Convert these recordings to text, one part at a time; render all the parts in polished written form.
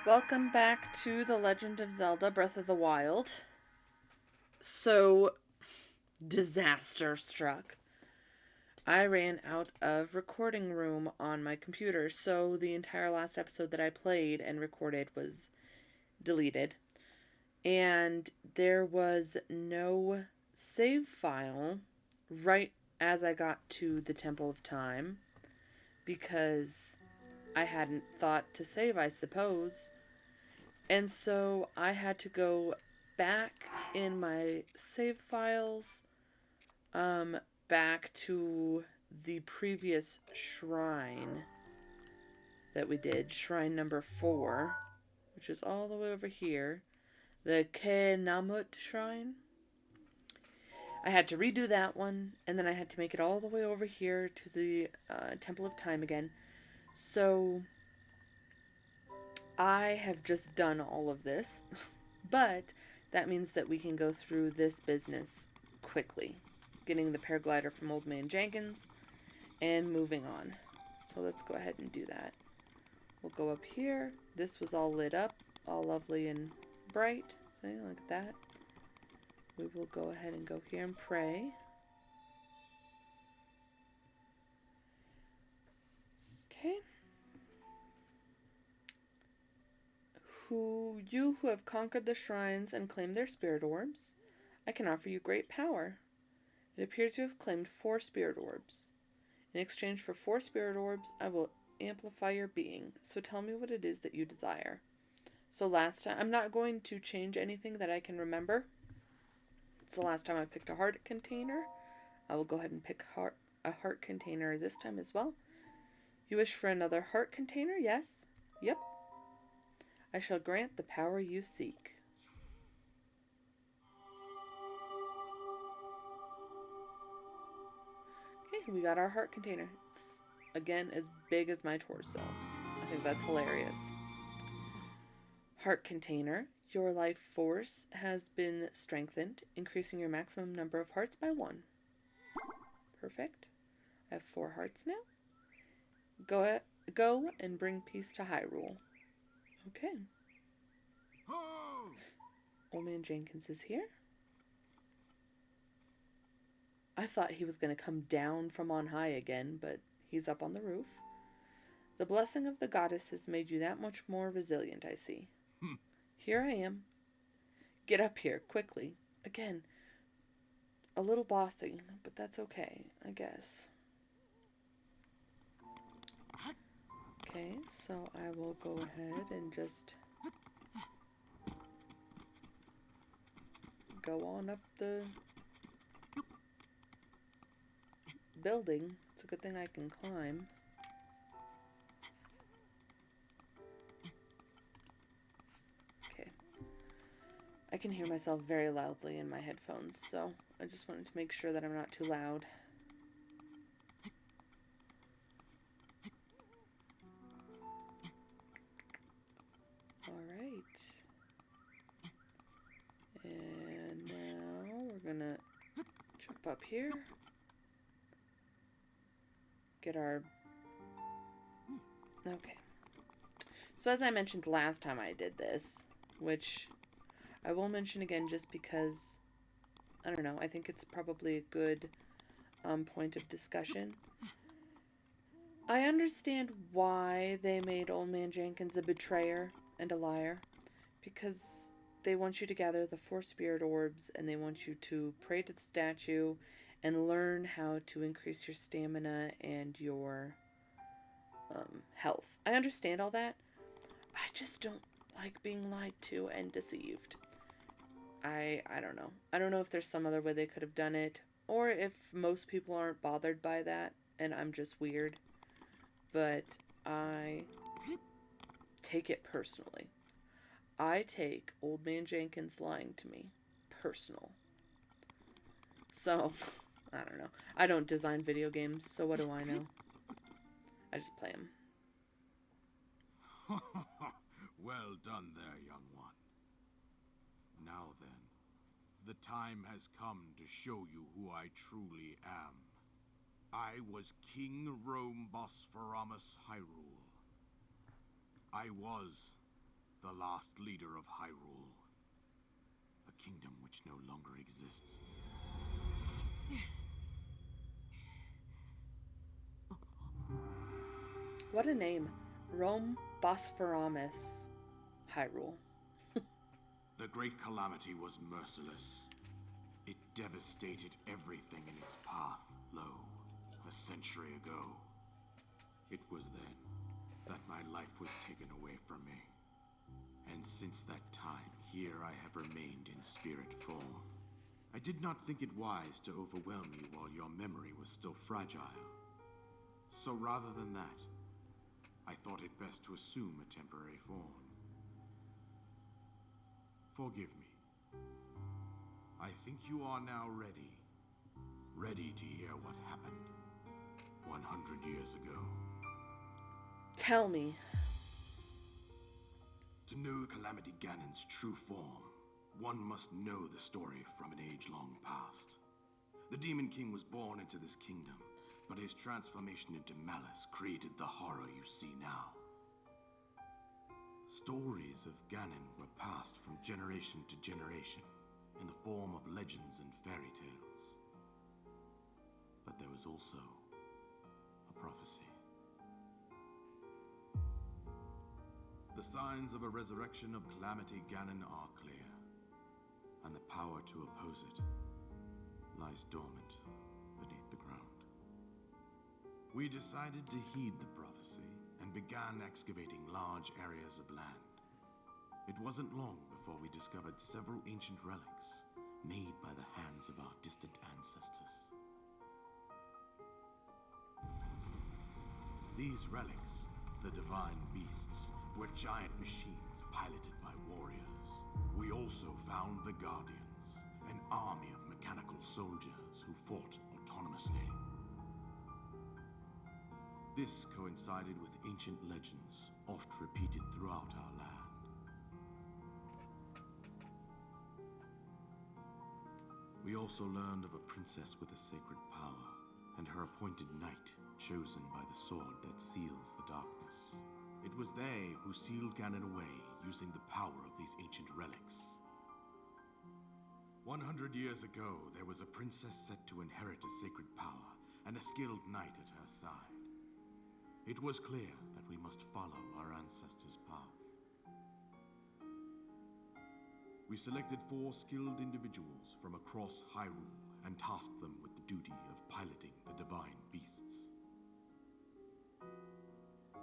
Welcome back to The Legend of Zelda Breath of the Wild. So, disaster struck. I ran out of recording room on my computer, so the entire last episode that I played and recorded was deleted. And there was no save file right as I got to the Temple of Time because I hadn't thought to save, I suppose. And so I had to go back in my save files, um, back to the previous shrine that we did, shrine number 4, which is all the way over here, the Kenamut shrine. I had to redo that one, and then I had to make it all the way over here to the Temple of Time again. So I have just done all of this. But that means that we can go through this business quickly, getting the paraglider from Old Man Jenkins and moving on. So let's go ahead and do that. We'll go up here. This was all lit up, all lovely and bright. Something like that. We will go ahead and go here and pray. Okay. You who have conquered the shrines and claimed their spirit orbs, I can offer you great power. It appears you have claimed 4 spirit orbs. In exchange for 4 spirit orbs, I will amplify your being. So tell me what it is that you desire. So last time, I'm not going to change anything that I can remember. It's the last time I picked a heart container. I will go ahead and pick a heart container this time as well. You wish for another heart container? Yes. Yep. I shall grant the power you seek. Okay, we got our heart container. It's, again, as big as my torso. I think that's hilarious. Heart container. Your life force has been strengthened, increasing your maximum number of hearts by 1. Perfect. I have 4 hearts now. Go and bring peace to Hyrule. Okay. Old Man Jenkins is here. I thought he was going to come down from on high again, but he's up on the roof. The blessing of the goddess has made you that much more resilient, I see. Here I am. Get up here, quickly. Again, a little bossy, but that's okay, I guess. Okay, so I will go ahead and just go on up the building. It's a good thing I can climb. Okay. I can hear myself very loudly in my headphones, so I just wanted to make sure that I'm not too loud. Alright. And now we're gonna jump up here. Get our... Okay. So as I mentioned last time I did this, which I will mention again just because, I don't know, I think it's probably a good point of discussion. I understand why they made Old Man Jenkins a betrayer and a liar, because they want you to gather the 4 spirit orbs and they want you to pray to the statue and learn how to increase your stamina and your health. I understand all that. I just don't like being lied to and deceived. I don't know. I don't know if there's some other way they could have done it, or if most people aren't bothered by that and I'm just weird. But I take it personally. I take Old Man Jenkins lying to me personal. So, I don't know. I don't design video games, so what do I know? I just play them. Well done there, young one. Now then, the time has come to show you who I truly am. I was King Rome Bosphoramus Hyrule. I was the last leader of Hyrule. A kingdom which no longer exists. What a name. Rome Bosphoramus. Hyrule. The Great Calamity was merciless. It devastated everything in its path, lo, a century ago. It was then that my life was taken away from me. And since that time, here I have remained in spirit form. I did not think it wise to overwhelm you while your memory was still fragile. So rather than that, I thought it best to assume a temporary form. Forgive me. I think you are now ready. Ready to hear what happened 100 years ago. Tell me. To know Calamity Ganon's true form, one must know the story from an age long past. The Demon King was born into this kingdom, but his transformation into malice created the horror you see now. Stories of Ganon were passed from generation to generation in the form of legends and fairy tales. But there was also a prophecy. The signs of a resurrection of Calamity Ganon are clear, and the power to oppose it lies dormant beneath the ground. We decided to heed the prophecy and began excavating large areas of land. It wasn't long before we discovered several ancient relics made by the hands of our distant ancestors. These relics, the divine beasts, were giant machines piloted by warriors. We also found the Guardians, an army of mechanical soldiers who fought autonomously. This coincided with ancient legends, oft repeated throughout our land. We also learned of a princess with a sacred power, and her appointed knight, chosen by the sword that seals the darkness. It was they who sealed Ganon away using the power of these ancient relics. 100 years ago, there was a princess set to inherit a sacred power, and a skilled knight at her side. It was clear that we must follow our ancestors' path. We selected 4 skilled individuals from across Hyrule and tasked them with the duty of piloting the divine beasts.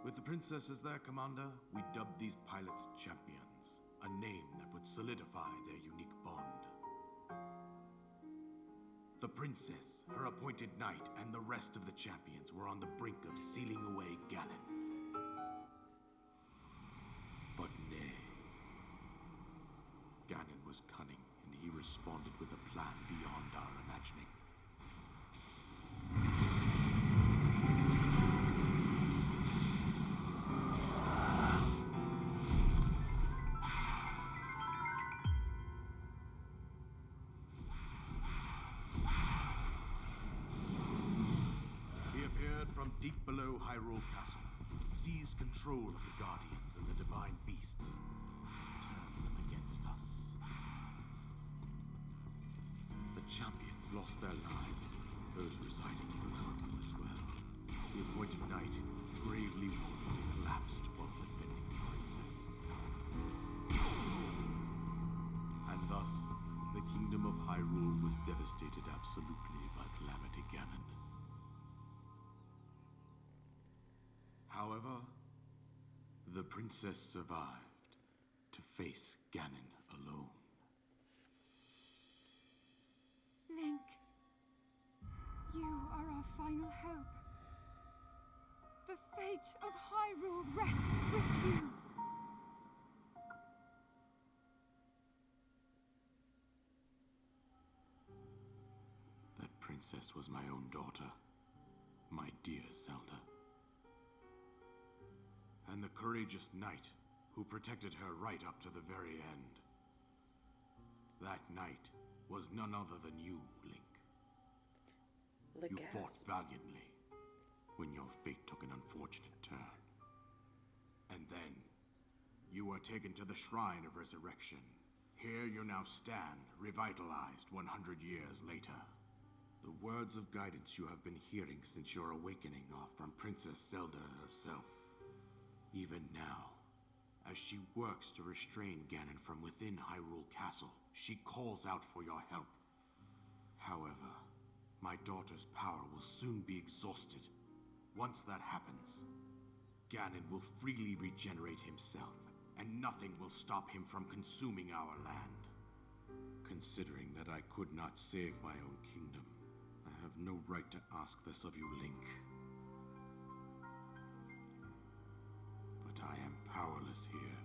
With the princess as their commander, we dubbed these pilots champions, a name that would solidify their unique bond. The princess, her appointed knight, and the rest of the champions were on the brink of sealing away Ganon. But nay. Ganon was cunning, and he responded with a plan beyond our imagining. From deep below Hyrule Castle, seized control of the Guardians and the divine beasts, and turned them against us. The champions lost their lives, those residing in the castle as well. The appointed knight, bravely wounded, collapsed while defending the princess. And thus, the kingdom of Hyrule was devastated absolutely by Calamity Ganon. However, the princess survived to face Ganon alone. Link, you are our final hope. The fate of Hyrule rests with you. That princess was my own daughter, my dear Zelda. And the courageous knight who protected her right up to the very end. That knight was none other than you, Link. You fought valiantly when your fate took an unfortunate turn. And then, you were taken to the Shrine of Resurrection. Here you now stand, revitalized 100 years later. The words of guidance you have been hearing since your awakening are from Princess Zelda herself. Even now, as she works to restrain Ganon from within Hyrule Castle, she calls out for your help. However, my daughter's power will soon be exhausted. Once that happens, Ganon will freely regenerate himself, and nothing will stop him from consuming our land. Considering that I could not save my own kingdom, I have no right to ask this of you, Link. But I am powerless here.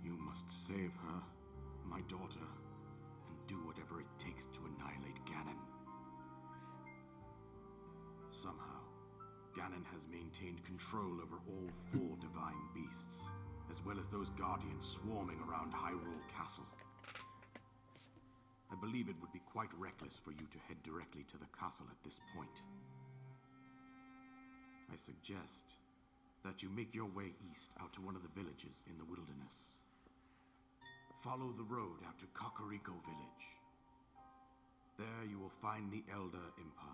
You must save her, my daughter, and do whatever it takes to annihilate Ganon. Somehow, Ganon has maintained control over all 4 divine beasts, as well as those guardians swarming around Hyrule Castle. I believe it would be quite reckless for you to head directly to the castle at this point. I suggest that you make your way east out to one of the villages in the wilderness. Follow the road out to Kakariko Village. There you will find the Elder Impa.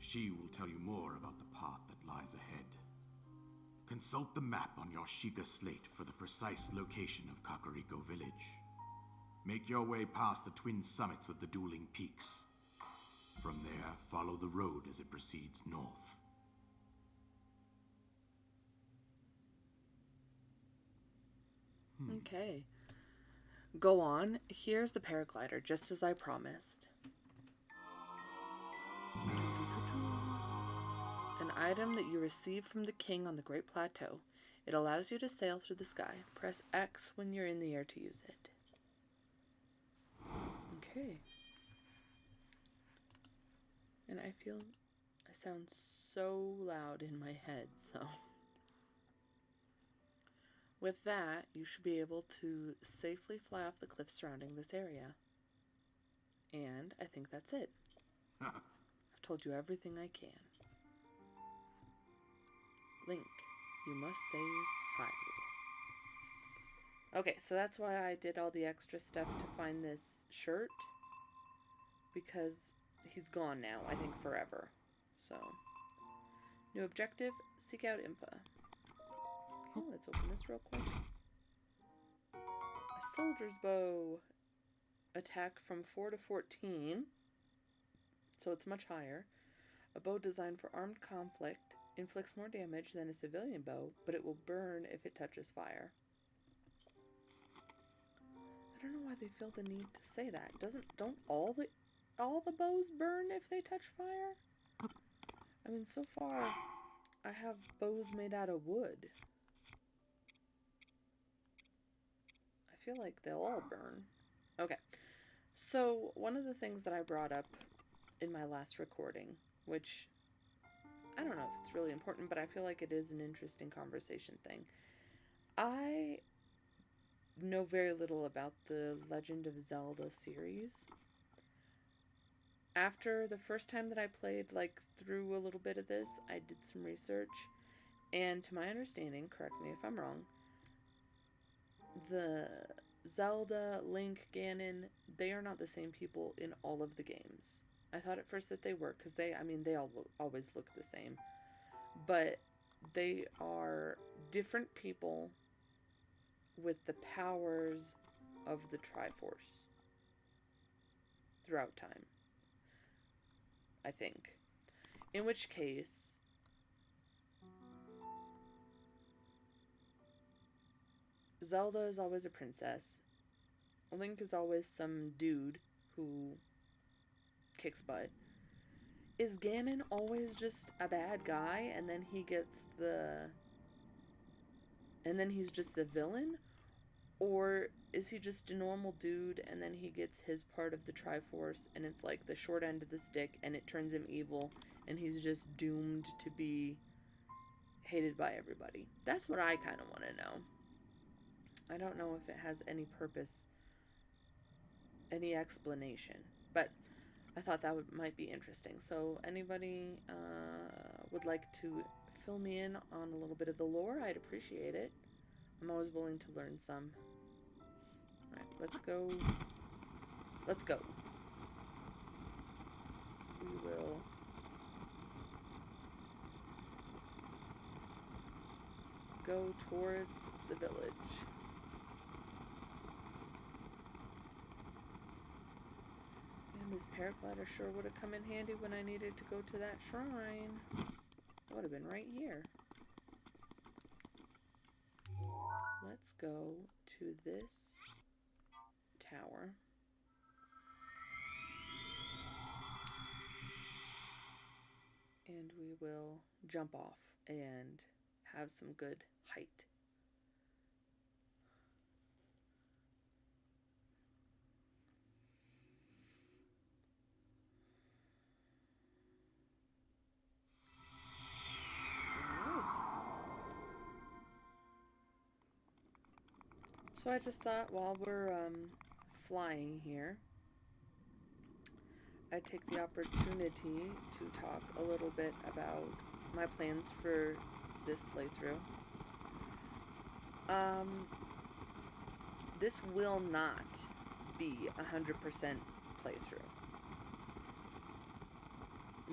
She will tell you more about the path that lies ahead. Consult the map on your Sheikah slate for the precise location of Kakariko Village. Make your way past the twin summits of the dueling peaks. From there, follow the road as it proceeds north. Okay. Go on. Here's the paraglider, just as I promised. An item that you receive from the king on the Great Plateau. It allows you to sail through the sky. Press X when you're in the air to use it. Okay. And I feel I sound so loud in my head, so... With that, you should be able to safely fly off the cliffs surrounding this area. And I think that's it. I've told you everything I can. Link, you must save Hyrule. Okay, so that's why I did all the extra stuff to find this shirt. Because he's gone now, I think forever. So, new objective, seek out Impa. Okay, let's open this real quick. A soldier's bow. Attack from 4 to 14. So it's much higher. A bow designed for armed conflict. Inflicts more damage than a civilian bow, but it will burn if it touches fire. I don't know why they feel the need to say that. Don't all the bows burn if they touch fire? I mean, so far I have bows made out of wood. I feel like they'll all burn. Okay. So, one of the things that I brought up in my last recording, which I don't know if it's really important, but I feel like it is an interesting conversation thing. I know very little about the Legend of Zelda series. After the first time that I played, like, through a little bit of this, I did some research, and to my understanding, correct me if I'm wrong, the Zelda, Link, Ganon, they are not the same people in all of the games. I thought at first that they were, because they all always look the same. But they are different people with the powers of the Triforce throughout time, I think. In which case, Zelda is always a princess. Link is always some dude who kicks butt. Is Ganon always just a bad guy and then he gets and then he's just the villain? Or is he just a normal dude and then he gets his part of the Triforce and it's like the short end of the stick and it turns him evil and he's just doomed to be hated by everybody? That's what I kind of want to know. I don't know if it has any purpose, any explanation, but I thought that might be interesting. So anybody would like to fill me in on a little bit of the lore, I'd appreciate it. I'm always willing to learn some. Alright, let's go. Let's go. We will go towards the village. And this paraglider sure would have come in handy when I needed to go to that shrine. It would have been right here. Let's go to this tower. And we will jump off and have some good height. So I just thought while we're flying here, I'd take the opportunity to talk a little bit about my plans for this playthrough. This will not be 100% playthrough.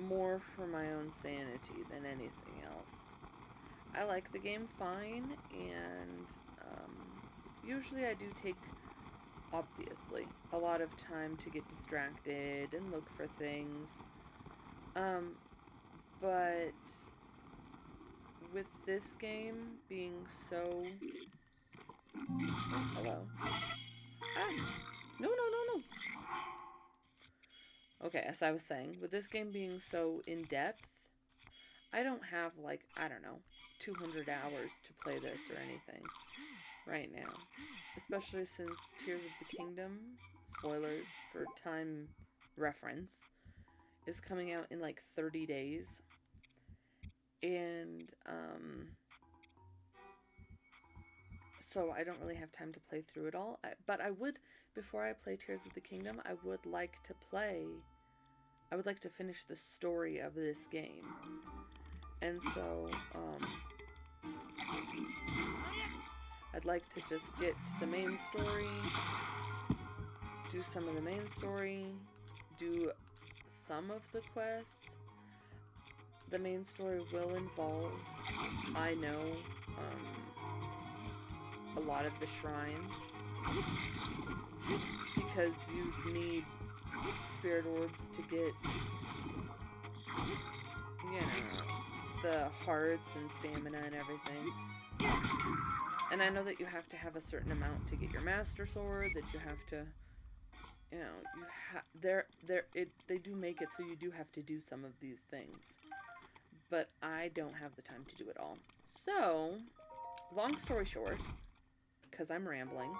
More for my own sanity than anything else. I like the game fine, and usually I do take, obviously, a lot of time to get distracted and look for things. But with this game being so... Oh, hello. Ah! No, no, no, no! Okay, as I was saying, with this game being so in-depth, I don't have, like, I don't know, 200 hours to play this or anything right now. Especially since Tears of the Kingdom, spoilers for time reference, is coming out in like 30 days. And, so I don't really have time to play through it all. But I would, before I play Tears of the Kingdom, I would like to finish the story of this game. And so, I'd like to just get to the main story, do some of the main story, do some of the quests. The main story will involve, I know, a lot of the shrines, because you need spirit orbs to get, you know, the hearts and stamina and everything. And I know that you have to have a certain amount to get your master sword, that you have to, you know, they do make it so you do have to do some of these things. But I don't have the time to do it all. So, long story short, because I'm rambling,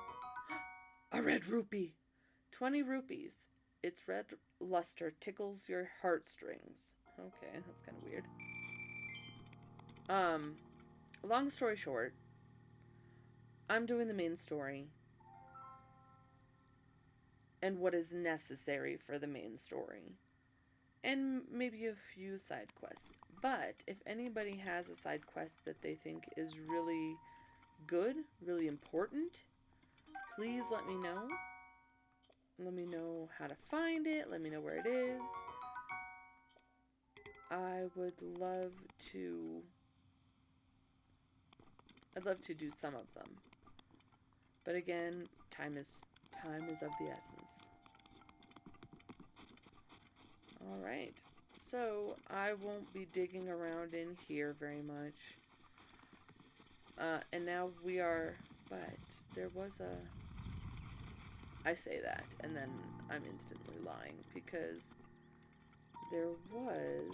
a red rupee! 20 rupees. Its red luster tickles your heartstrings. Okay, that's kind of weird. Long story short, I'm doing the main story and what is necessary for the main story, and maybe a few side quests. But if anybody has a side quest that they think is really good, really important, please let me know. Let me know how to find it. Let me know where it is. I'd love to do some of them. But again, time is of the essence. Alright, so I won't be digging around in here very much. And now we are, but there was I say that, and then I'm instantly lying, because there was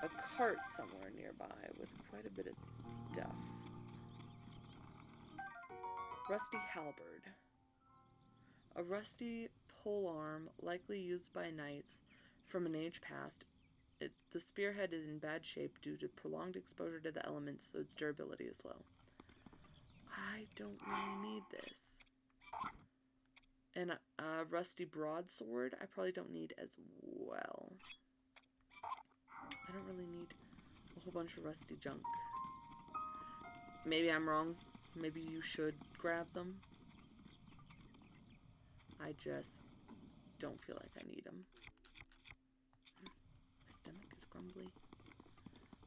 a cart somewhere nearby with quite a bit of stuff. Rusty halberd. A rusty polearm, likely used by knights from an age past. The spearhead is in bad shape due to prolonged exposure to the elements, so its durability is low. I don't really need this. And a rusty broadsword, I probably don't need as well. I don't really need whole bunch of rusty junk. Maybe I'm wrong. Maybe you should grab them. I just don't feel like I need them. My stomach is grumbly.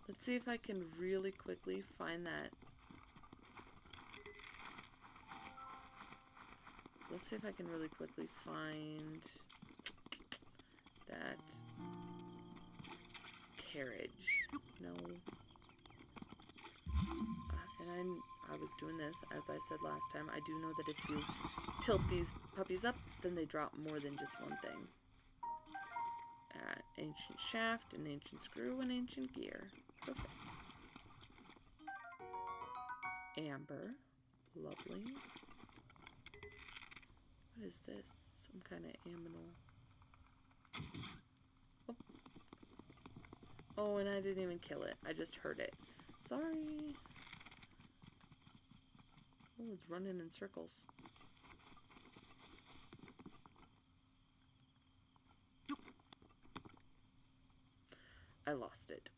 Let's see if I can really quickly find that. Let's see if I can really quickly find that carriage. No. And I was doing this, as I said last time. I do know that if you tilt these puppies up, then they drop more than just one thing. Ancient shaft, an ancient screw, an ancient gear. Perfect. Amber. Lovely. What is this? Some kind of aminal. Oh. Oh, and I didn't even kill it. I just heard it. Sorry. Oh, it's running in circles. I lost it.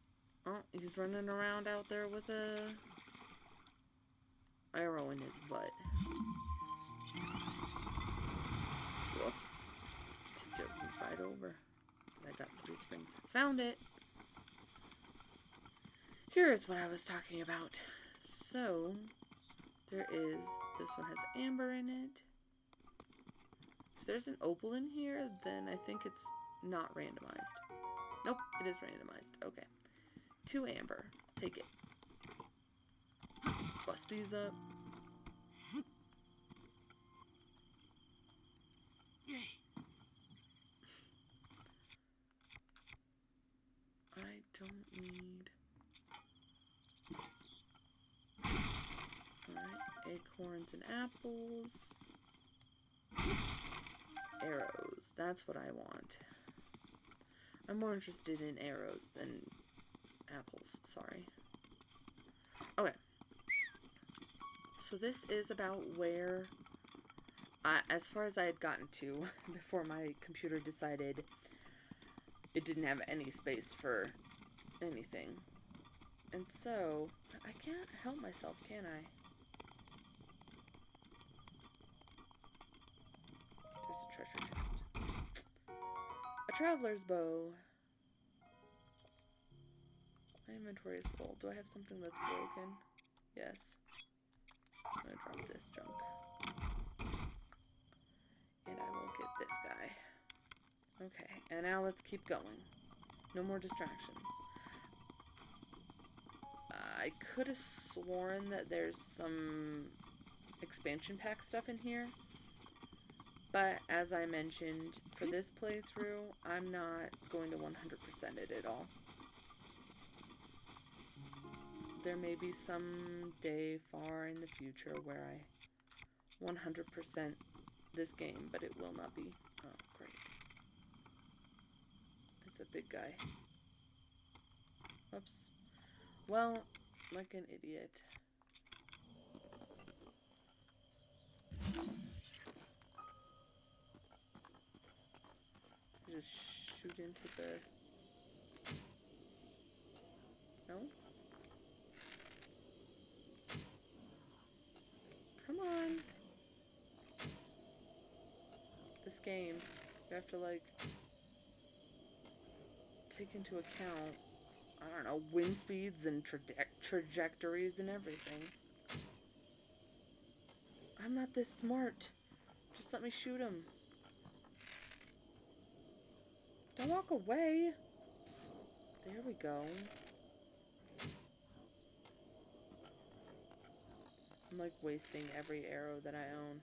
Oh, he's running around out there with a arrow in his butt. Whoops. Tipped it right over. I got 3 springs. Found it. Here's what I was talking about. So, there is, this one has amber in it. If there's an opal in here, then I think it's not randomized. Nope, it is randomized. Okay. 2 amber. Take it. Bust these up. I don't need... Alright, acorns and apples. Arrows, that's what I want. I'm more interested in arrows than apples, sorry. Okay. So this is about where, as far as I had gotten to before my computer decided it didn't have any space for anything. And so, I can't help myself, can I? There's a treasure chest. A traveler's bow. My inventory is full. Do I have something that's broken? Yes. I'm gonna drop this junk. And I will get this guy. Okay, and now let's keep going. No more distractions. I could have sworn that there's some expansion pack stuff in here. But as I mentioned, for this playthrough, I'm not going to 100% it at all. There may be some day far in the future where I 100% this game, but it will not be. Oh, great. It's a big guy. Oops. Well, like an idiot. Just shoot into the... No? Come on. This game, you have to, like, take into account, I don't know, wind speeds and trajectories and everything. I'm not this smart. Just let me shoot him. Don't walk away. There we go. I'm like wasting every arrow that I own.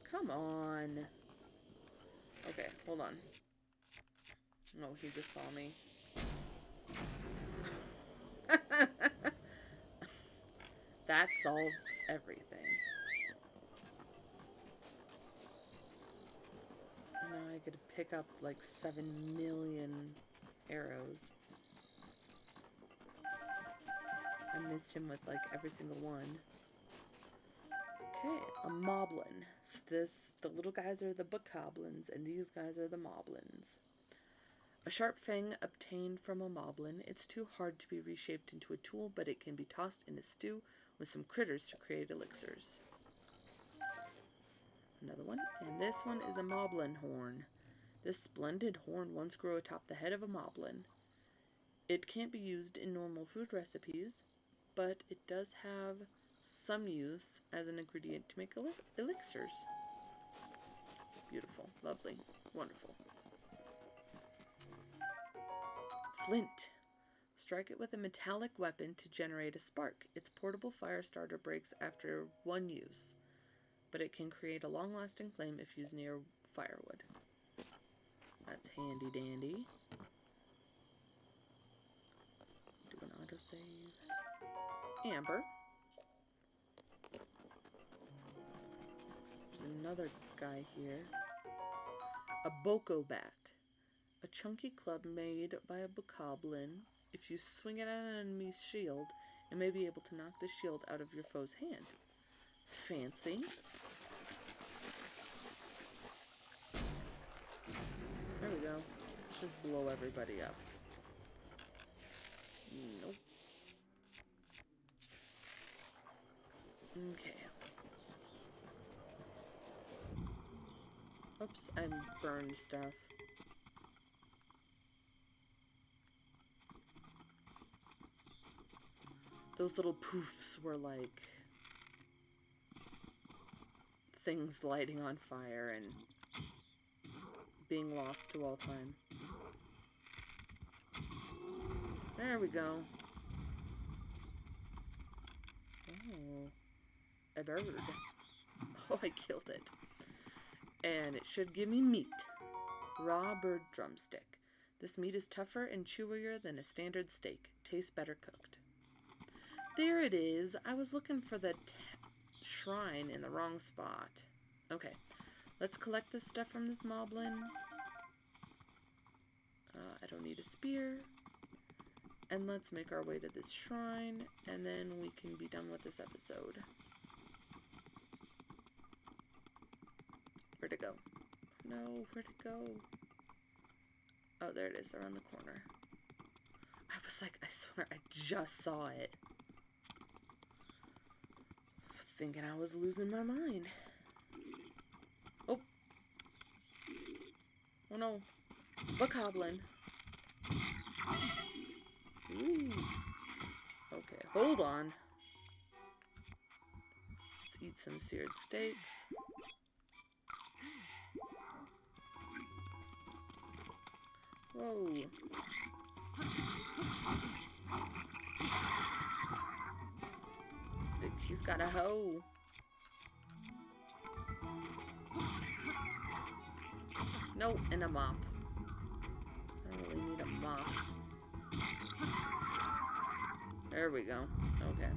Come on. Okay, hold on. Oh, he just saw me. That solves everything. Now I get to pick up like 7 million arrows. I missed him with like every single one. Okay, a moblin. So the little guys are the bokoblins, and these guys are the moblins. A A sharp fang obtained from a moblin. It's too hard to be reshaped into a tool, but it can be tossed in a stew with some critters to create elixirs. Another one. And this one is a moblin horn. This splendid horn once grew atop the head of a moblin. It can't be used in normal food recipes, but it does have some use as an ingredient to make elixirs. Beautiful, lovely, wonderful. Flint. Strike it with a metallic weapon to generate a spark. Its portable fire starter breaks after one use, but it can create a long-lasting flame if used near firewood. That's handy dandy. Do an autosave. Amber. There's another guy here. A boko bat. A chunky club made by a bokoblin. If you swing it at an enemy's shield, it may be able to knock the shield out of your foe's hand. Fancy. There we go. Let's just blow everybody up. Nope. Okay. Oops, I burned stuff. Those little poofs were like things lighting on fire and being lost to all time. There we go. Oh, a bird. Oh, I killed it. And it should give me meat. Raw bird drumstick. This meat is tougher and chewier than a standard steak. Tastes better cooked. There it is. I was looking for the shrine in the wrong spot. Okay. Let's collect this stuff from this moblin. I don't need a spear. And let's make our way to this shrine, and then we can be done with this episode. Where'd it go? No, where'd it go? Oh, there it is, around the corner. I was like, I swear, I just saw it. Thinking I was losing my mind. Oh. Oh no. Bokoblin. Ooh. Okay, hold on. Let's eat some seared steaks. Whoa. He's got a hoe. No, and a mop. I don't really need a mop. There we go. Okay.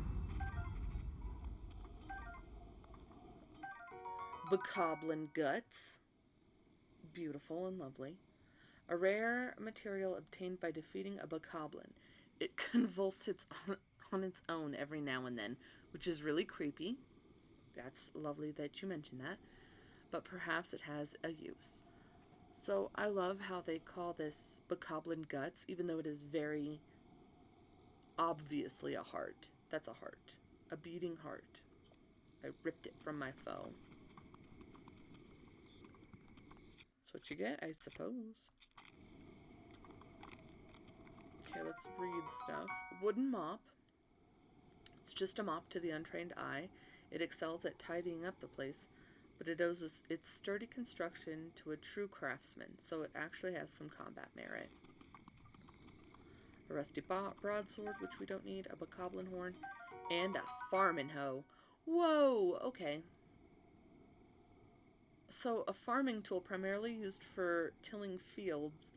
Bokoblin guts. Beautiful and lovely. A rare material obtained by defeating a bokoblin. It convulses on its own every now and then, which is really creepy. That's lovely that you mentioned that. But perhaps it has a use. So I love how they call this bokoblin guts, even though it is very obviously a heart. That's a heart. A beating heart. I ripped it from my foe. That's what you get, I suppose. Okay, let's read stuff. Wooden mop. It's just a mop to the untrained eye. It excels at tidying up the place, but it owes its sturdy construction to a true craftsman, so it actually has some combat merit. A rusty broadsword, which we don't need, a bokoblin horn, and a farming hoe. Whoa, okay. So a farming tool primarily used for tilling fields.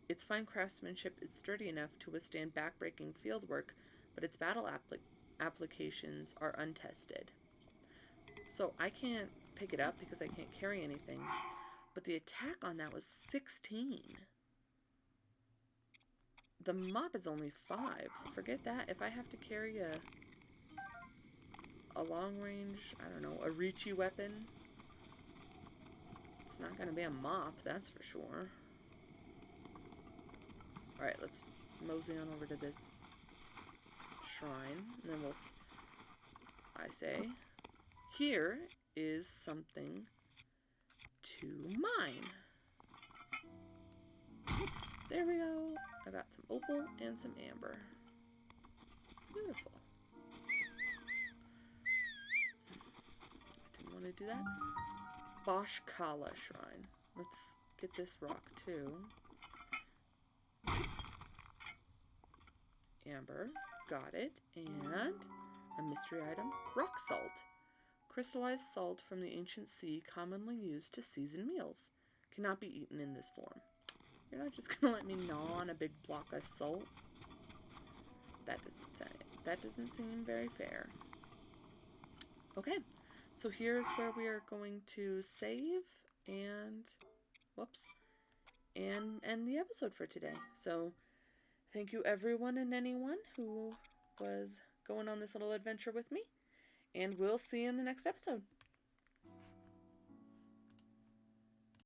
Its fine craftsmanship is sturdy enough to withstand backbreaking field work, but its battle applications are untested. So I can't pick it up because I can't carry anything, but the attack on that was 16. The mop is only 5. Forget that. If I have to carry a long range, I don't know, a reachy weapon, it's not going to be a mop, that's for sure. Alright, let's mosey on over to this shrine. And then I say, here is something to mine. There we go. I got some opal and some amber. Beautiful. Didn't want to do that. Boshkala Shrine. Let's get this rock too. Amber. Got it. And a mystery item. Rock salt. Crystallized salt from the ancient sea commonly used to season meals. Cannot be eaten in this form. You're not just gonna let me gnaw on a big block of salt? That doesn't seem very fair. Okay, so here's where we are going to save and end the episode for today. So thank you everyone and anyone who was going on this little adventure with me, and we'll see you in the next episode.